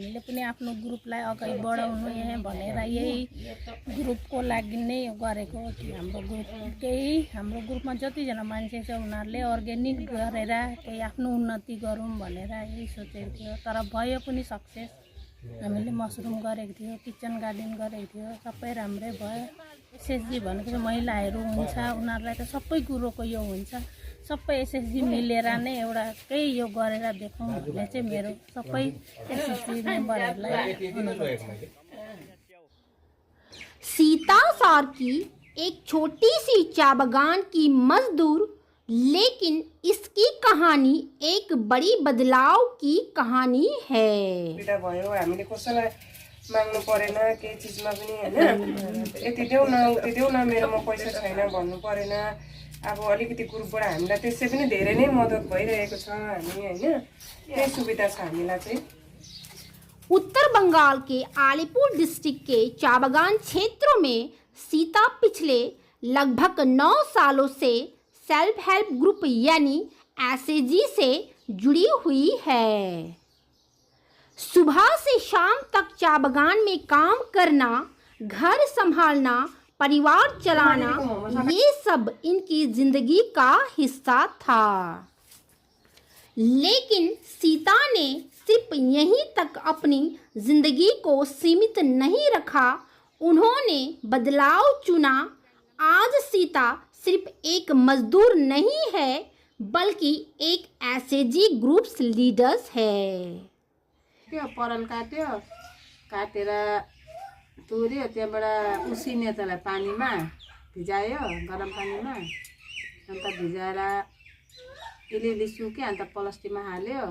हामीले पनि आफ्नो ग्रुपलाई अगाडि बढाउनु यहाँ भनेर यही ग्रुपको लागि नै गरेको हो कि हाम्रो ग्रुपमा जतिजना मान्छे छ उनीहरूले अर्ग्यानिक गरेर केही आफ्नो उन्नति गरौँ भनेर यही सोचेको थियो। तर भयो पनि सक्सेस। हामीले मसरुम गरेको थियो, किचन गार्डन गरेको थियो, सबै राम्रै भयो। एसएचजी भनेको चाहिँ महिलाहरू हुन्छ, उनीहरूलाई त सबै कुरोको यो हुन्छ। सबै एसएचजी मिलेर नै एउटा केही यो गरेर देखाउँ भन्ने चाहिँ मेरो सबै एसएचजी मेम्बरहरूलाई अनुरोध छ। सीता सार्की एक छोटी सी चा बागान की मजदूर, लेकिन इसकी कहानी एक बड़ी बदलाव की कहानी है। बिदा भयो हामीले कसैलाई माग्नु परेन केही चिजमा पनि हैन, यति देऊ न मेरोमा पैसा छैन भन्नु परेन। अब अलिकति ग्रुपबाट हामीलाई त्यसै पनि धेरै नै मद्दत भइरहेको छ। हामी हैन त्यही सुविधा छ हामीलाई चाहिँ। उत्तर बंगाल के अलीपुर डिस्ट्रिक्ट के चा बागान क्षेत्रों में सीता पिछले लगभग 9 सालों से सेल्फ हेल्प ग्रुप यानी एसएचजी से जुड़ी हुई है। सुबह से शाम तक चा बागान में काम करना, घर संभालना, परिवार चलाना, ये सब इनकी जिंदगी का हिस्सा था। लेकिन सीता ने सिर्फ यहीं तक अपनी जिंदगी को सीमित नहीं रखा, उन्होंने बदलाव चुना। आज सीता सिर्फ एक मजदूर नहीं है बल्कि एक एसएचजी ग्रुप्स लीडर्स है। त्यो परल काटेर तुर्यो, त्यहाँबाट उसिन्यो, त्यसलाई पानीमा भिजायो, गरम पानीमा। अन्त भिजाएर अलिअलि सुक्यो, अन्त प्लास्टिकमा हाल्यो।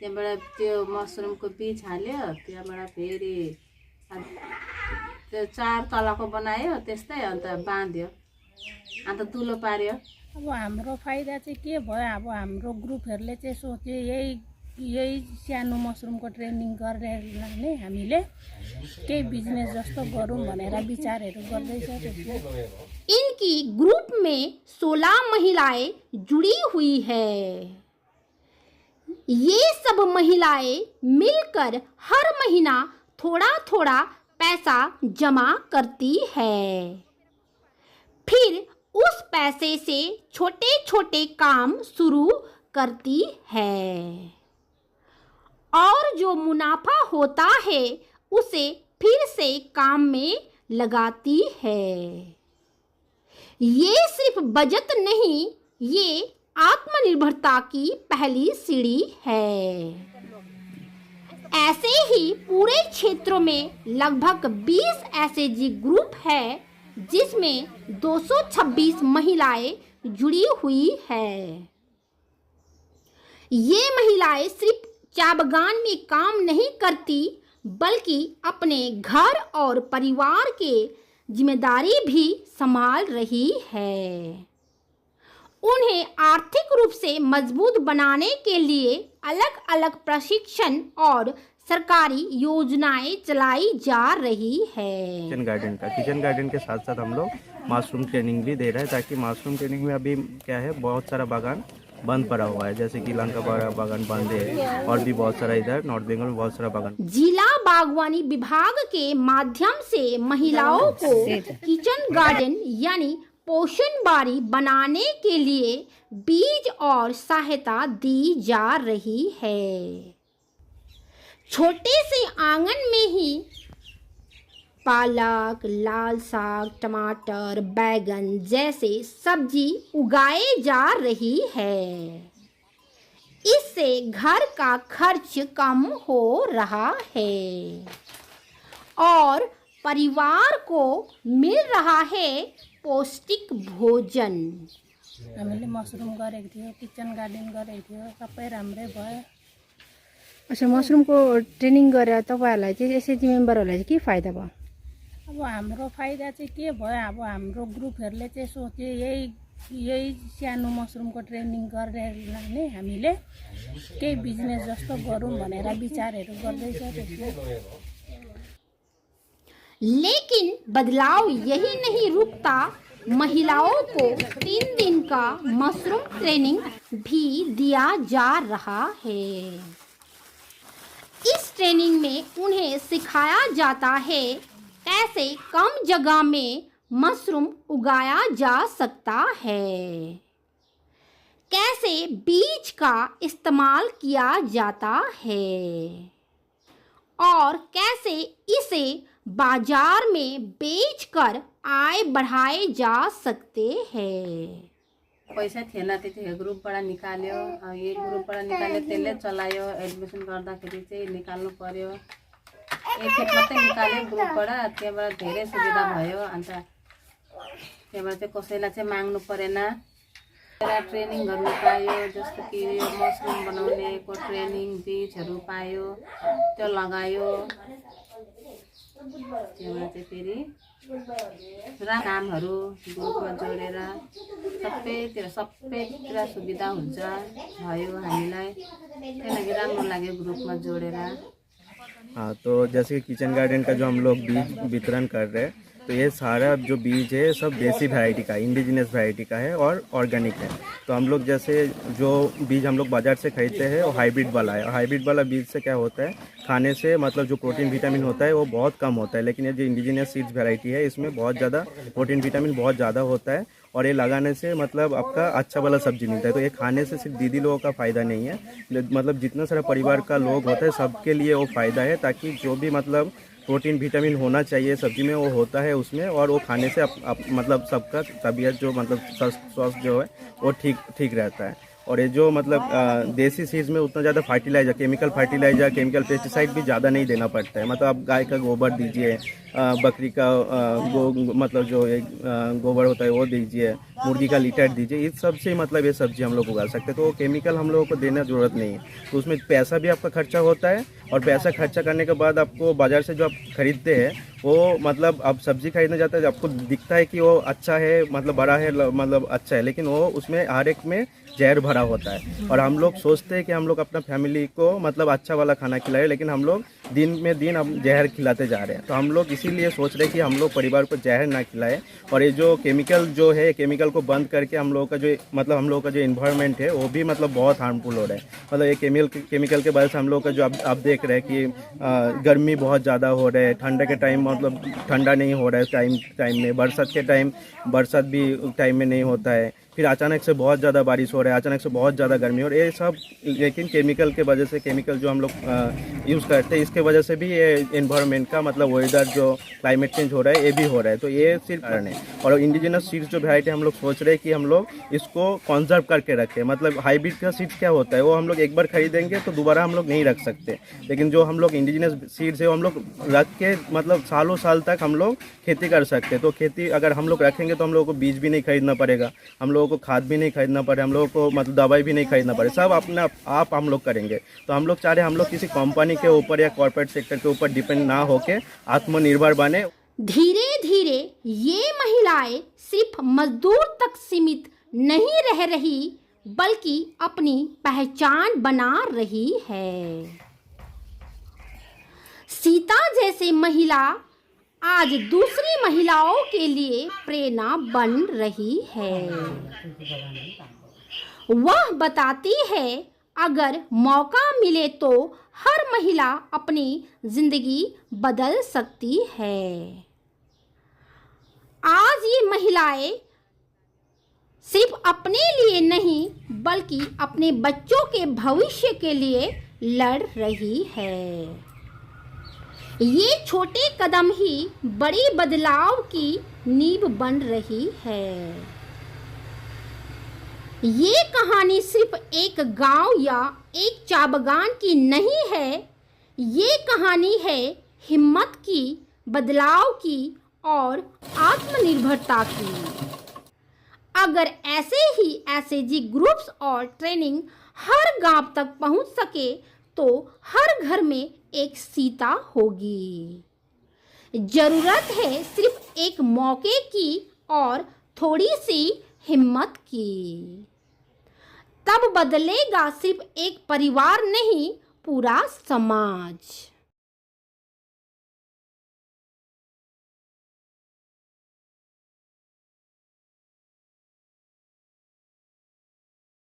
त्यहाँबाट त्यो मसरुमको बीज हाल्यो, त्यहाँबाट फेरि त्यो 4 तलाको बनायो त्यस्तै, अन्त बाँध्यो, अन्त दुलो पार्यो। अब हाम्रो फाइदा चाहिँ के भयो, अब हाम्रो ग्रुपहरूले चाहिँ सोच्यो यही सानो मसरुमको ट्रेनिङ गरेर नै हामीले केही बिजनेस जस्तो गरौँ भनेर विचारहरू गर्दैछ। इनकी ग्रुप में 16 महिलाएं जुड़ी हुई है। ये सब महिलाएं मिलकर हर महीना थोड़ा थोड़ा पैसा जमा करती है, फिर उस पैसे से छोटे छोटे काम शुरू करती है और जो मुनाफा होता है उसे फिर से काम में लगाती है। ये सिर्फ बचत नहीं, ये आत्मनिर्भरता की पहली सीढ़ी है। ऐसे ही पूरे क्षेत्रों में लगभग 20 एसएचजी ग्रुप है जिसमें 226 महिलाएं जुड़ी हुई है। ये महिलाएं सिर्फ चा बागान में काम नहीं करती बल्कि अपने घर और परिवार के जिम्मेदारी भी संभाल रही है। उन्हें आर्थिक रूप से मजबूत बनाने के लिए अलग अलग प्रशिक्षण और सरकारी योजनाएं चलाई जा रही है। किचन गार्डन के साथ साथ हम लोग मशरूम ट्रेनिंग भी दे रहे हैं, ताकि मशरूम ट्रेनिंग में अभी क्या है, बहुत सारा बागान बंद पड़ा हुआ है, जैसे कि लंका बागान बंद है और भी बहुत सारा इधर नॉर्थ बंगाल में बहुत सारा बागान। जिला बागवानी विभाग के माध्यम से महिलाओं को किचन गार्डन यानी पोषण बारी बनाने के लिए बीज और सहायता दी जा रही है। छोटे से आंगन में ही पालक, लाल साग, टमाटर, बैगन जैसे सब्जी उगाए जा रही है। इससे घर का खर्च कम हो रहा है और परिवार को मिल रहा है पौष्टिक भोजन। हामीले मसरुम गरेको थियो, किचन गार्डन गरेको थियो, सबै राम्रै भयो। अच्छा, मसरुमको ट्रेनिङ गरेर तपाईहरुलाई चाहिँ एसएचजी मेम्बरहरुलाई चाहिँ के फाइदा भयो? अब हाम्रो फाइदा चाहिँ के भयो, अब हाम्रो ग्रुपहरूले चाहिँ सोच्यो यही सानो मसरुमको ट्रेनिङ गरेर नै हामीले केही बिजनेस जस्तो गरौँ भनेर विचारहरू गर्दैछ। लेकिन बदलाव यही नहीं रुकता, महिलाओं को 3 दिन का मशरूम ट्रेनिंग भी दिया जा रहा है। इस ट्रेनिंग ट्रेनिंग में उन्हें सिखाया जाता है कैसे कम जगह में मशरूम उगाया जा सकता है, कैसे बीज का इस्तेमाल किया जाता है और कैसे इसे बाजार में बेचकर आय बढ़ाए जा सकते हैं। पैसा थिएन त्यतिखेर ग्रुपबाट निकाल्यो, यो ग्रुपबाट निकाल्यो त्यसले चलायो। एडमिसन गर्दाखेरि चाहिँ निकाल्नु पर्यो, एकखेप मात्रै निकाल्यो ग्रुपबाट, त्यहाँबाट धेरै सुविधा भयो। अन्त त्यहाँबाट चाहिँ कसैलाई चाहिँ माग्नु परेन, ट्रेनिङ गर्नु पायो। जस्तो कि यो मसरुम बनाउनेको ट्रेनिङ बीजहरू पायो, त्यो लगायो। त्यहाँबाट चाहिँ फेरि कामहरू ग्रुपमा जोडेर सबैतिर सुविधा हुन्छ भयो हामीलाई। त्यही लागि राम्रो लाग्यो ग्रुपमा जोडेर। हाँ, तो जैसे किचन गार्डन का जो हम लोग बीज वितरण कर रहे हैं, तो ये सारा जो बीज है सब देसी वैरायटी का, इंडिजिनस वैरायटी का है और ऑर्गेनिक है। तो हम लोग जैसे जो बीज हम लोग बाज़ार से खरीदते हैं वो हाइब्रिड वाला है। हाइब्रिड वाला बीज से क्या होता है, खाने से मतलब जो प्रोटीन विटामिन होता है वो बहुत कम होता है, लेकिन ये जो इंडिजिनस सीड्स वैरायटी है इसमें बहुत ज़्यादा प्रोटीन विटामिन बहुत ज़्यादा होता है और ये लगाने से मतलब आपका अच्छा वाला सब्जी मिलता है। तो ये खाने से सिर्फ दीदी लोगों का फ़ायदा नहीं है, मतलब जितना सारा परिवार का लोग होता है सबके लिए वो फ़ायदा है, ताकि जो भी मतलब प्रोटीन विटामिन होना चाहिए सब्जी में वो होता है उसमें, और वो खाने से मतलब सबका तबीयत जो मतलब स्वास्थ्य जो है वो ठीक रहता है। और ये जो मतलब देसी सीड्स में उतना ज़्यादा फर्टिलाइजर, केमिकल पेस्टिसाइड भी ज़्यादा नहीं देना पड़ता है। मतलब आप गाय का गोबर दीजिए, बकरी का मतलब जो गोबर होता है वो दीजिए, मुर्गी का लीटर दीजिए, इस सब से मतलब ये सब्जी हम लोग उगा सकते हैं। तो वो केमिकल हम लोगों को देना ज़रूरत नहीं है। तो उसमें पैसा भी आपका खर्चा होता है, और पैसा खर्चा करने के बाद आपको बाज़ार से जो आप खरीदते हैं वो मतलब आप सब्जी खरीदने जाते हैं, आपको दिखता है कि वो अच्छा है, मतलब बड़ा है, मतलब अच्छा है, लेकिन वो उसमें हर एक में जहर भरा होता है। और हम लोग सोचते हैं कि हम लोग अपना फैमिली को मतलब अच्छा वाला खाना खिलाएं, लेकिन हम लोग दिन में दिन अब जहर खिलाते जा रहे हैं। तो हम लोग इसीलिए सोच रहे हैं कि हम लोग परिवार को जहर ना खिलाएं, और ये जो केमिकल जो है, केमिकल को बंद करके हम लोगों का जो मतलब हम लोगों का जो इन्वायरमेंट है वो भी मतलब बहुत हार्मफुल हो रहा है। मतलब ये केमिकल के वजह से हम लोग का जो आप देख रहे हैं कि गर्मी बहुत ज़्यादा हो रहा है, ठंडा के टाइम मतलब ठंडा नहीं हो रहा है टाइम में, बरसात के टाइम बरसात भी टाइम में नहीं होता है, फिर अचानक से बहुत ज़्यादा बारिश हो रहा है, अचानक से बहुत ज़्यादा गर्मी, और ये सब लेकिन केमिकल के वजह से, केमिकल जो हम लोग यूज़ करते हैं इसके वजह से भी ये एनवायरनमेंट का मतलब वेदर जो क्लाइमेट चेंज हो रहा है ये भी हो रहा है। तो ये सिर्फ कारण है। और इंडिजिनस सीड्स जो वैरायटी हम लोग सोच रहे हैं कि हम लोग इसको कॉन्जर्व करके रखें। मतलब हाइब्रिड का सीड्स क्या होता है, वो हम लोग एक बार खरीदेंगे तो दोबारा हम लोग नहीं रख सकते, लेकिन जो हम लोग इंडिजिनस सीड्स है वो हम लोग रख के मतलब सालों साल तक हम लोग खेती कर सकते हैं। तो खेती अगर हम लोग रखेंगे तो हम लोगों को बीज भी नहीं खरीदना पड़ेगा, हम लोगों को खाद भी नहीं खरीदना पड़े, हम लोगों को मतलब दवाई भी नहीं खरीदना पड़े, सब अपने आप हम लोग करेंगे। तो हम लोग चाह रहे हैं हम लोग किसी कंपनी के ऊपर या कॉर्पोरेट सेक्टर के ऊपर डिपेंड ना होके आत्मनिर्भर बने। धीरे धीरे ये महिलाएं सिर्फ मजदूर तक सीमित नहीं रह रही, बल्कि अपनी पहचान बना रही है। सीता जैसे महिला आज दूसरी महिलाओं के लिए प्रेरणा बन रही है। वह बताती है अगर मौका मिले तो हर महिला अपनी जिंदगी बदल सकती है। आज ये महिलाएं सिर्फ अपने लिए नहीं बल्कि अपने बच्चों के भविष्य के लिए लड़ रही है। ये छोटे कदम ही बड़ी बदलाव की नींव बन रही है। ये कहानी सिर्फ एक गांव या एक चाय बागान की नहीं है, ये कहानी है हिम्मत की, बदलाव की और आत्मनिर्भरता की। अगर ऐसे ही एसएचजी ग्रुप्स और ट्रेनिंग हर गांव तक पहुंच सके तो हर घर में एक सीता होगी। जरूरत है सिर्फ एक मौके की और थोड़ी सी हिम्मत की। तब बदलेगा सिर्फ एक परिवार नहीं, पूरा समाज।